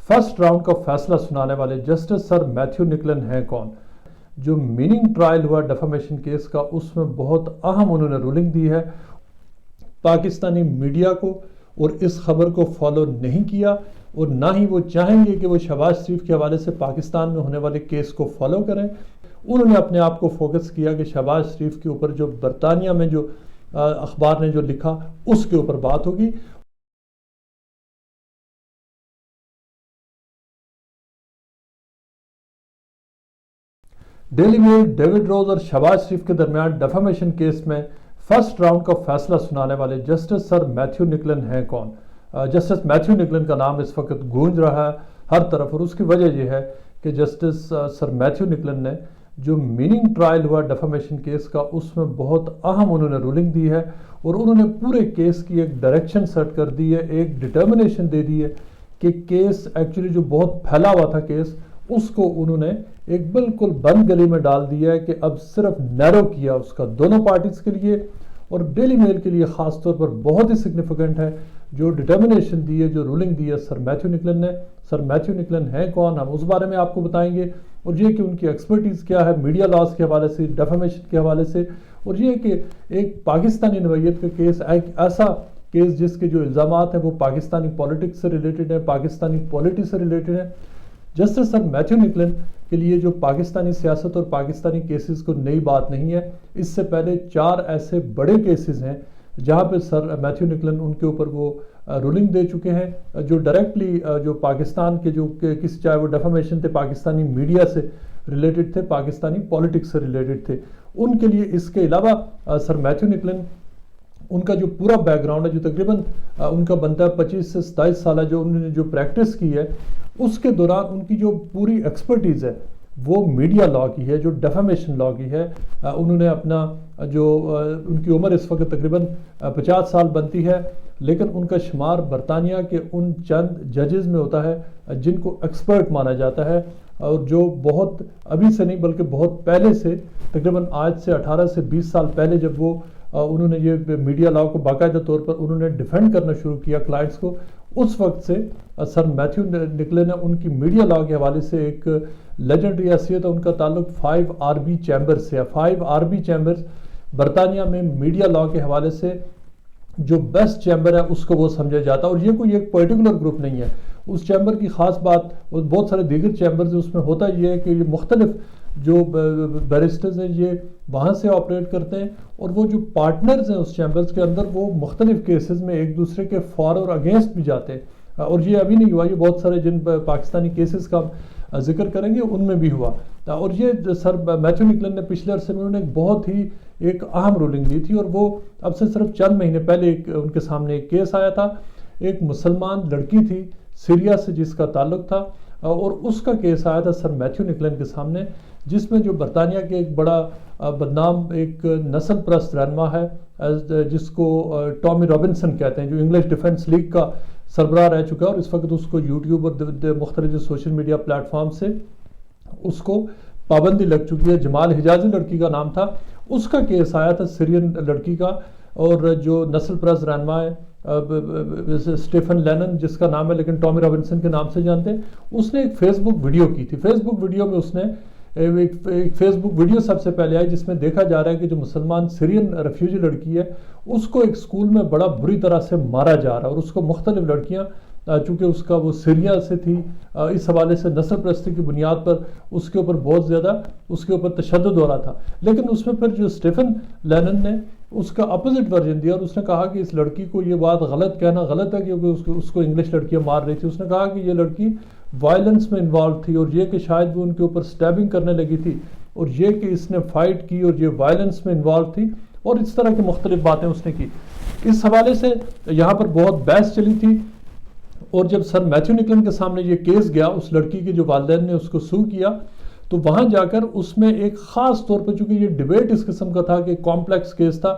First round کا فیصلہ سنانے والے جسٹس سر میتھیو نکلن ہیں کون؟ جو میننگ ٹرائل ہوا ڈیفامیشن کیس کا، اس میں بہت اہم انہوں نے رولنگ دی ہے۔ پاکستانی میڈیا کو اور اس خبر کو فالو نہیں کیا، اور نہ ہی وہ چاہیں گے کہ وہ شہباز شریف کے حوالے سے پاکستان میں ہونے والے کیس کو فالو کریں۔ انہوں نے اپنے آپ کو فوکس کیا کہ شہباز شریف کے اوپر جو برطانیہ میں جو اخبار نے جو لکھا اس کے اوپر بات ہوگی۔ ڈیلی میل ڈیوڈ روز اور شہباز شریف کے درمیان ڈیفامیشن کیس میں فرسٹ راؤنڈ کا فیصلہ سنانے والے جسٹس سر میتھیو نکلن ہیں کون؟ جسٹس میتھیو نکلن کا نام اس وقت گونج رہا ہے ہر طرف، اور اس کی وجہ یہ ہے کہ جسٹس سر میتھیو نکلن نے جو میننگ ٹرائل ہوا ڈیفامیشن کیس کا، اس میں بہت اہم انہوں نے رولنگ دی ہے، اور انہوں نے پورے کیس کی ایک ڈائریکشن سیٹ کر دی ہے، ایک ڈٹرمنیشن دے دی ہے کہ کیس ایکچولی جو بہت پھیلا ہوا تھا کیس، اس کو انہوں نے ایک بالکل بند گلی میں ڈال دیا ہے کہ اب صرف نیرو کیا اس کا دونوں پارٹیز کے لیے، اور ڈیلی میل کے لیے خاص طور پر بہت ہی سگنیفیکنٹ ہے جو ڈٹرمنیشن دی ہے، جو رولنگ دی ہے سر میتھیو نکلن نے۔ سر میتھیو نکلن ہیں کون، ہم اس بارے میں آپ کو بتائیں گے، اور یہ کہ ان کی ایکسپرٹیز کیا ہے میڈیا لاز کے حوالے سے، ڈیفامیشن کے حوالے سے، اور یہ کہ ایک پاکستانی نوعیت کا کیس، ایک ایسا کیس جس کے جو الزامات ہیں وہ پاکستانی پولیٹکس سے ریلیٹڈ ہے، پاکستانی پولیٹی سے ریلیٹڈ ہے۔ جسٹس سر میتھیو نکلن کے لیے جو پاکستانی سیاست اور پاکستانی کیسز کو نئی بات نہیں ہے، اس سے پہلے 4 ایسے بڑے کیسز ہیں جہاں پہ سر میتھیو نکلن ان کے اوپر وہ رولنگ دے چکے ہیں، جو ڈائریکٹلی جو پاکستان کے جو کسی چاہے وہ ڈیفامیشن تھے پاکستانی میڈیا سے ریلیٹڈ تھے، پاکستانی پولیٹکس سے ریلیٹڈ تھے، ان کے لیے۔ اس کے علاوہ سر میتھیو نکلن ان کا جو پورا بیک گراؤنڈ ہے، جو تقریباً ان کا بنتا ہے 25 سے 27 سالہ جو انہوں نے جو پریکٹس کی ہے، اس کے دوران ان کی جو پوری ایکسپرٹیز ہے وہ میڈیا لاء کی ہے، جو ڈیفامیشن لاء کی ہے۔ انہوں نے اپنا جو ان کی عمر اس وقت تقریباً 50 سال بنتی ہے، لیکن ان کا شمار برطانیہ کے ان چند ججز میں ہوتا ہے جن کو ایکسپرٹ مانا جاتا ہے، اور جو بہت ابھی سے نہیں بلکہ بہت پہلے سے، تقریباً آج سے 18 سے 20 سال پہلے جب وہ انہوں نے یہ میڈیا لاء کو باقاعدہ طور پر انہوں نے ڈیفینڈ کرنا شروع کیا کلائنٹس کو، اس وقت سے سر میتھیو نکلن نے ان کی میڈیا لاء کے حوالے سے ایک لیجنڈری حیثیت ہے۔ ان کا تعلق 5 RB چیمبرز سے ہے۔ 5 RB چیمبرز برطانیہ میں میڈیا لاء کے حوالے سے جو بیسٹ چیمبر ہے اس کو وہ سمجھا جاتا ہے، اور یہ کوئی ایک پرٹیکولر گروپ نہیں ہے۔ اس چیمبر کی خاص بات، اور بہت سارے دیگر چیمبرز اس میں ہوتا یہ ہے کہ یہ مختلف جو بیرسٹرز ہیں یہ وہاں سے آپریٹ کرتے ہیں، اور وہ جو پارٹنرز ہیں اس چیمبرز کے اندر وہ مختلف کیسز میں ایک دوسرے کے فار اور اگینسٹ بھی جاتے ہیں، اور یہ ابھی نہیں ہوا، یہ بہت سارے جن پاکستانی کیسز کا ذکر کریں گے ان میں بھی ہوا۔ اور یہ سر میتھیو نکلن نے پچھلے عرصے میں انہوں نے ایک بہت ہی ایک اہم رولنگ دی تھی، اور وہ اب سے صرف چند مہینے پہلے ان کے سامنے ایک کیس آیا تھا، ایک مسلمان لڑکی تھی سیریا سے جس کا تعلق تھا، اور اس کا کیس آیا تھا سر میتھیو نکلن کے سامنے، جس میں جو برطانیہ کے ایک بڑا بدنام ایک نسل پرست رہنما ہے جس کو ٹامی رابنسن کہتے ہیں، جو انگلش ڈیفنس لیگ کا سربراہ رہ چکا ہے، اور اس وقت اس کو یوٹیوب اور مختلف سوشل میڈیا پلیٹ فارم سے اس کو پابندی لگ چکی ہے۔ جمال حجازی لڑکی کا نام تھا، اس کا کیس آیا تھا سیرین لڑکی کا، اور جو نسل پرست رہنما ہے اسٹیفن لینن جس کا نام ہے لیکن ٹامی رابنسن کے نام سے جانتے ہیں، اس نے ایک فیس بک ویڈیو کی تھی۔ فیس بک ویڈیو میں اس نے ایک فیس بک ویڈیو سب سے پہلے آئی جس میں دیکھا جا رہا ہے کہ جو مسلمان سیرین ریفیوجی لڑکی ہے اس کو ایک سکول میں بڑا بری طرح سے مارا جا رہا ہے، اور اس کو مختلف لڑکیاں چونکہ اس کا وہ سیریا سے تھی، اس حوالے سے نسل پرستی کی بنیاد پر اس کے اوپر بہت زیادہ اس کے اوپر تشدد ہو رہا تھا، لیکن اس میں پھر جو اسٹیفن لینن نے اس کا اپوزٹ ورژن دیا، اور اس نے کہا کہ اس لڑکی کو یہ بات غلط کہنا غلط ہے کیونکہ اس کو انگلش لڑکیاں مار رہی تھی۔ اس نے کہا کہ یہ لڑکی وائلنس میں انوالو تھی، اور یہ کہ شاید وہ ان کے اوپر سٹیبنگ کرنے لگی تھی، اور یہ کہ اس نے فائٹ کی اور یہ وائلنس میں انوالو تھی، اور اس طرح کی مختلف باتیں اس نے کی۔ اس حوالے سے یہاں پر بہت بحث چلی تھی، اور جب سر میتھیو نکلن کے سامنے یہ کیس گیا، اس لڑکی کے جو والدین نے اس کو سو کیا، تو وہاں جا کر اس میں ایک خاص طور پر، چونکہ یہ ڈیبیٹ اس قسم کا تھا کہ کمپلیکس کیس تھا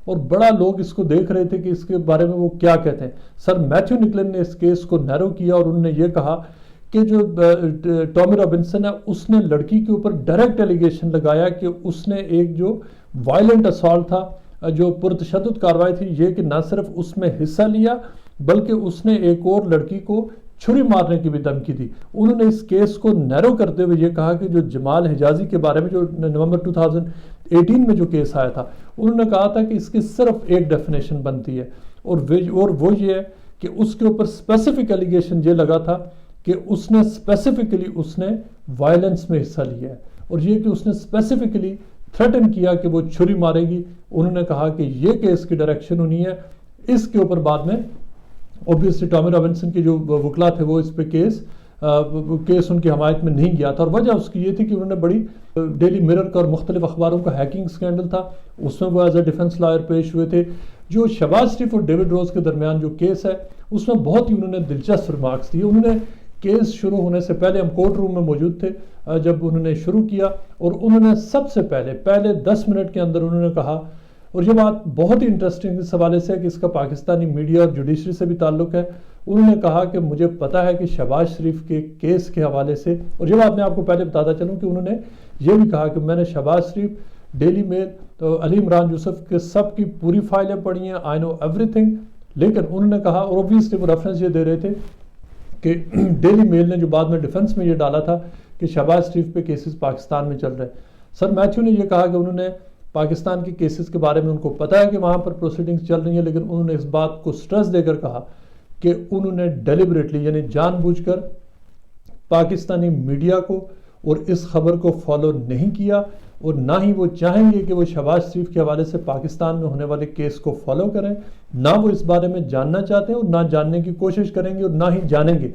اور بڑا لوگ اس کو دیکھ رہے تھے کہ اس کے بارے میں وہ کیا کہتے ہیں، سر میتھیو نکلن نے اس کیس کو نیرو کیا، اور انہوں نے یہ کہا کہ جو ٹامی رابنسن ہے اس نے لڑکی کے اوپر ڈائریکٹ ایلیگیشن لگایا کہ اس نے ایک جو وائلنٹ اسالٹ تھا، جو پرتشدد کارروائی تھی، یہ کہ نہ صرف اس میں حصہ لیا بلکہ اس نے ایک اور لڑکی کو چھری مارنے کی بھی دھمکی دی۔ انہوں نے اس کیس کو نیرو کرتے ہوئے یہ کہا کہ جو جمال حجازی کے بارے میں جو نومبر 2018 میں جو کیس آیا تھا، انہوں نے کہا تھا کہ اس کی صرف ایک ڈیفینیشن بنتی ہے، اور وہ یہ ہے کہ اس کے اوپر اسپیسیفک ایلیگیشن یہ لگا تھا کہ اس نے اسپیسیفکلی وائلنس میں حصہ لیا ہے، اور یہ کہ اس نے اسپیسیفکلی تھریٹن کیا کہ وہ چھری مارے گی۔ انہوں نے کہا کہ یہ کیس کی ڈائریکشن ہونی ہے۔ اس کے اوپر بعد میں اوبیسلی ٹامی رابنسن کے جو وکلا تھے وہ اس پہ کیس ان کی حمایت میں نہیں گیا تھا، اور وجہ اس کی یہ تھی کہ انہوں نے بڑی ڈیلی مرر کا اور مختلف اخباروں کا ہیکنگ سکینڈل تھا، اس میں وہ ایز اے ڈیفنس لائر پیش ہوئے تھے۔ جو شہباز شریف اور ڈیوڈ روز کے درمیان جو کیس ہے اس میں بہت ہی انہوں نے دلچسپ ریمارکس دیے۔ انہوں نے کیس شروع ہونے سے پہلے، ہم کورٹ روم میں موجود تھے جب انہوں نے شروع کیا، اور انہوں نے سب سے پہلے 10 منٹ کے اندر انہوں نے کہا، اور یہ بات بہت ہی انٹرسٹنگ اس حوالے سے ہے کہ اس کا پاکستانی میڈیا اور جوڈیشری سے بھی تعلق ہے۔ انہوں نے کہا کہ مجھے پتا ہے کہ شہباز شریف کے کیس کے حوالے سے، اور یہ بات میں آپ کو پہلے بتاتا چلوں کہ انہوں نے یہ بھی کہا کہ میں نے شہباز شریف، ڈیلی میل، تو علی عمران یوسف کے سب کی پوری فائلیں پڑھی ہیں، آئی نو ایوری تھنگ۔ لیکن انہوں نے کہا، اور اوبویسلی وہ ریفرنس یہ دے رہے تھے کہ ڈیلی میل نے جو بعد میں ڈیفنس میں یہ ڈالا تھا کہ شہباز شریف پہ کیسز پاکستان میں چل رہے ہیں۔ سر میتھیو نے یہ کہا کہ انہوں نے پاکستان کے کیسز کے بارے میں ان کو پتا ہے کہ وہاں پر پروسیڈنگز چل رہی ہیں، لیکن انہوں نے اس بات کو سٹریس دے کر کہا کہ انہوں نے ڈیلیبریٹلی، یعنی جان بوجھ کر پاکستانی میڈیا کو اور اس خبر کو فالو نہیں کیا، اور نہ ہی وہ چاہیں گے کہ وہ شہباز شریف کے حوالے سے پاکستان میں ہونے والے کیس کو فالو کریں، نہ وہ اس بارے میں جاننا چاہتے ہیں اور نہ جاننے کی کوشش کریں گے اور نہ ہی جانیں گے۔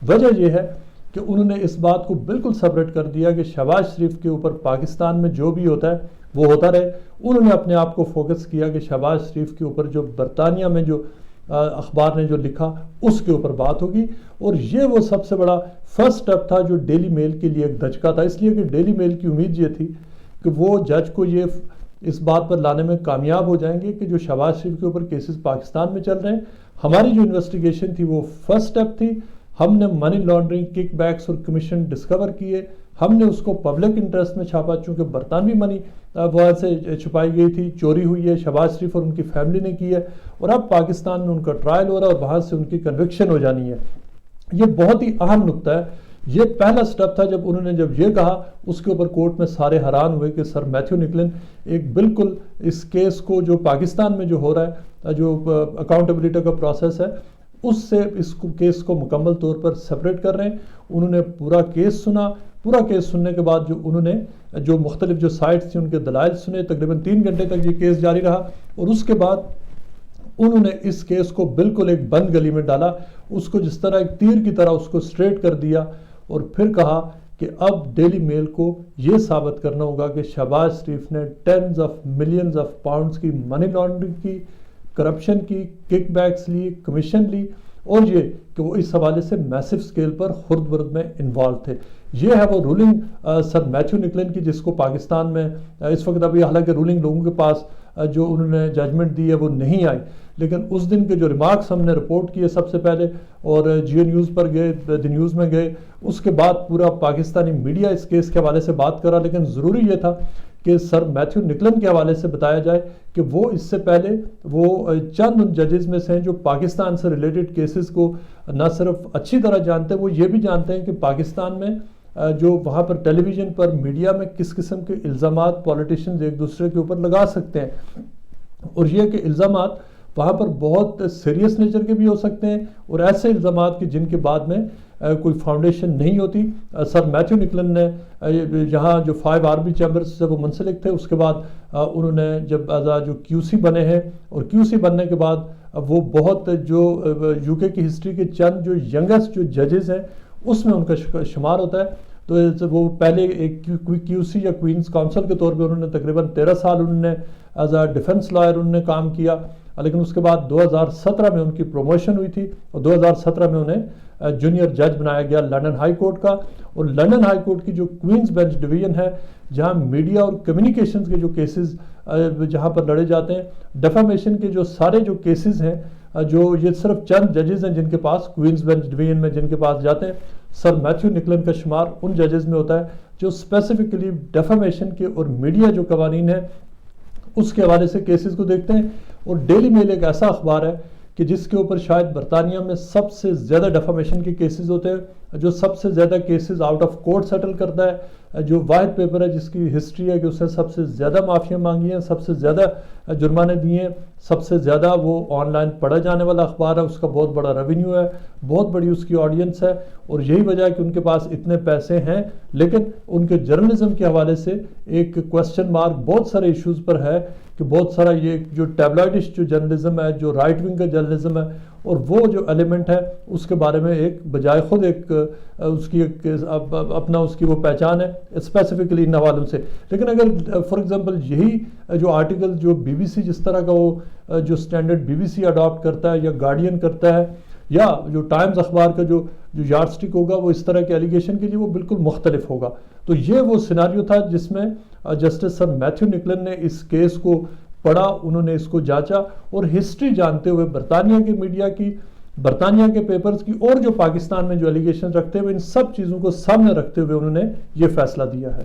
وجہ یہ ہے کہ انہوں نے اس بات کو بالکل سپریٹ کر دیا کہ شہباز شریف کے اوپر پاکستان میں جو بھی ہوتا ہے وہ ہوتا رہے۔ انہوں نے اپنے آپ کو فوکس کیا کہ شہباز شریف کے اوپر جو برطانیہ میں جو اخبار نے جو لکھا اس کے اوپر بات ہوگی، اور یہ وہ سب سے بڑا فرسٹ سٹیپ تھا جو ڈیلی میل کے لیے ایک دھچکا تھا، اس لیے کہ ڈیلی میل کی امید یہ تھی کہ وہ جج کو یہ اس بات پر لانے میں کامیاب ہو جائیں گے کہ جو شہباز شریف کے اوپر کیسز پاکستان میں چل رہے ہیں، ہماری جو انویسٹیگیشن تھی وہ فرسٹ سٹیپ تھی، ہم نے منی لانڈرنگ، کک بیکس اور کمیشن ڈسکور کیے، ہم نے اس کو پبلک انٹرسٹ میں چھاپا، چونکہ برطانوی منی وہاں سے چھپائی گئی تھی، چوری ہوئی ہے، شہباز شریف اور ان کی فیملی نے کی ہے، اور اب پاکستان میں ان کا ٹرائل ہو رہا ہے اور وہاں سے ان کی کنوکشن ہو جانی ہے۔ یہ بہت ہی اہم نقطہ ہے، یہ پہلا سٹیپ تھا۔ جب انہوں نے یہ کہا اس کے اوپر کورٹ میں سارے حیران ہوئے کہ سر میتھیو نکلن ایک بالکل اس کیس کو جو پاکستان میں جو ہو رہا ہے، جو اکاؤنٹیبلٹی کا پروسیس ہے، اس سے اس کیس کو مکمل طور پر سپریٹ کر رہے ہیں۔ انہوں نے پورا کیس سنا، پورا کیس سننے کے بعد جو انہوں نے جو مختلف جو سائٹس تھیں ان کے دلائل سنے، تقریباً 3 گھنٹے تک یہ کیس جاری رہا، اور اس کے بعد انہوں نے اس کیس کو بالکل ایک بند گلی میں ڈالا، اس کو جس طرح ایک تیر کی طرح اس کو سٹریٹ کر دیا، اور پھر کہا کہ اب ڈیلی میل کو یہ ثابت کرنا ہوگا کہ شہباز شریف نے tens of millions of pounds کی منی لانڈرنگ کی، کرپشن کی، کک بیکس لی، کمیشن لی، اور یہ کہ وہ اس حوالے سے میسو سکیل پر خرد برد میں انوالو تھے۔ یہ ہے وہ رولنگ سر میتھیو نکلن کی، جس کو پاکستان میں اس وقت ابھی حالانکہ رولنگ لوگوں کے پاس جو انہوں نے ججمنٹ دی ہے وہ نہیں آئی، لیکن اس دن کے جو ریمارکس ہم نے رپورٹ کیے سب سے پہلے، اور جیو نیوز پر گئے، دی نیوز میں گئے، اس کے بعد پورا پاکستانی میڈیا اس کیس کے حوالے سے بات کرا، لیکن ضروری یہ تھا کہ سر میتھیو نکلن کے حوالے سے بتایا جائے کہ وہ اس سے پہلے وہ چند ان ججز میں سے ہیں جو پاکستان سے ریلیٹڈ کیسز کو نہ صرف اچھی طرح جانتے ہیں، وہ یہ بھی جانتے ہیں کہ پاکستان میں جو وہاں پر ٹیلی ویژن پر میڈیا میں کس قسم کے الزامات پولیٹیشنز ایک دوسرے کے اوپر لگا سکتے ہیں، اور یہ کہ الزامات وہاں پر بہت سیریس نیچر کے بھی ہو سکتے ہیں، اور ایسے الزامات کی جن کے بعد میں کوئی فاؤنڈیشن نہیں ہوتی۔ سر میتھیو نکلن نے یہاں جو 5 آرمی چیمبرز سے وہ منسلک تھے، اس کے بعد انہوں نے جب جو کیو سی بنے ہیں، اور کیو سی بننے کے بعد وہ بہت جو یو کے کی ہسٹری کے چند جو ینگسٹ جو ججز ہیں اس میں ان کا شمار ہوتا ہے۔ تو وہ پہلے ایک کیو سی یا کوئنز کونسل کے طور پہ انہوں نے تقریباً 13 سال انہوں نے ایز اے ڈیفنس لائر انہوں نے کام کیا، لیکن اس کے بعد 2017 میں ان کی پروموشن ہوئی تھی، اور 2017 میں انہیں جونیئر جج بنایا گیا لنڈن ہائی کورٹ کا، اور لنڈن ہائی کورٹ کی جو کوئنز بینچ ڈویژن ہے جہاں میڈیا اور کمیونیکیشنز کے جو کیسز جہاں پر لڑے جاتے ہیں، ڈیفامیشن کے جو سارے جو کیسز ہیں، جو یہ صرف چند ججز ہیں جن کے پاس کوئنز بینچ ڈویژن میں جن کے پاس جاتے ہیں، سر میتھیو نکلن کا شمار ان ججز میں ہوتا ہے جو اسپیسیفکلی ڈیفامیشن کے اور میڈیا جو قوانین ہیں اس کے حوالے سے کیسز کو دیکھتے ہیں۔ اور ڈیلی میل ایک ایسا اخبار ہے کہ جس کے اوپر شاید برطانیہ میں سب سے زیادہ ڈیفامیشن کے کیسز ہوتے ہیں، جو سب سے زیادہ cases out of court settle کرتا ہے، جو واحد پیپر ہے جس کی ہسٹری ہے کہ اس نے سب سے زیادہ معافیاں مانگی ہیں، سب سے زیادہ جرمانے دیے ہیں، سب سے زیادہ وہ آن لائن پڑھا جانے والا اخبار ہے، اس کا بہت بڑا ریونیو ہے، بہت بڑی اس کی آڈینس ہے، اور یہی وجہ ہے کہ ان کے پاس اتنے پیسے ہیں، لیکن ان کے جرنلزم کے حوالے سے ایک کوسچن مارک بہت سارے ایشوز پر ہے کہ بہت سارا یہ جو ٹیبلائڈش جو جرنلزم ہے، جو رائٹ ونگ کا جرنلزم ہے، اور وہ جو ایلیمنٹ ہے اس کے بارے میں ایک بجائے خود ایک اس کی ایک اپنا اس کی وہ پہچان ہے اسپیسیفکلی ان حوالوں سے. لیکن اگر فار ایگزامپل یہی جو آرٹیکل جو بی بی سی جس طرح کا وہ جو standard B B C adopt کرتا ہے یا گارڈین کرتا ہے یا جو ٹائمز اخبار کا جو یارڈ سٹک ہوگا وہ اس طرح کے ایلیگیشن کے لیے وہ بالکل مختلف ہوگا. تو یہ وہ سیناریو تھا جس میں جسٹس سر میتھیو نکلن نے اس کیس کو پڑھا، انہوں نے اس کو جانچا، اور ہسٹری جانتے ہوئے برطانیہ کے میڈیا کی، برطانیہ کے پیپرز کی، اور جو پاکستان میں جو ایلیگیشن رکھتے ہوئے ان سب چیزوں کو سامنے رکھتے ہوئے انہوں نے یہ فیصلہ دیا ہے.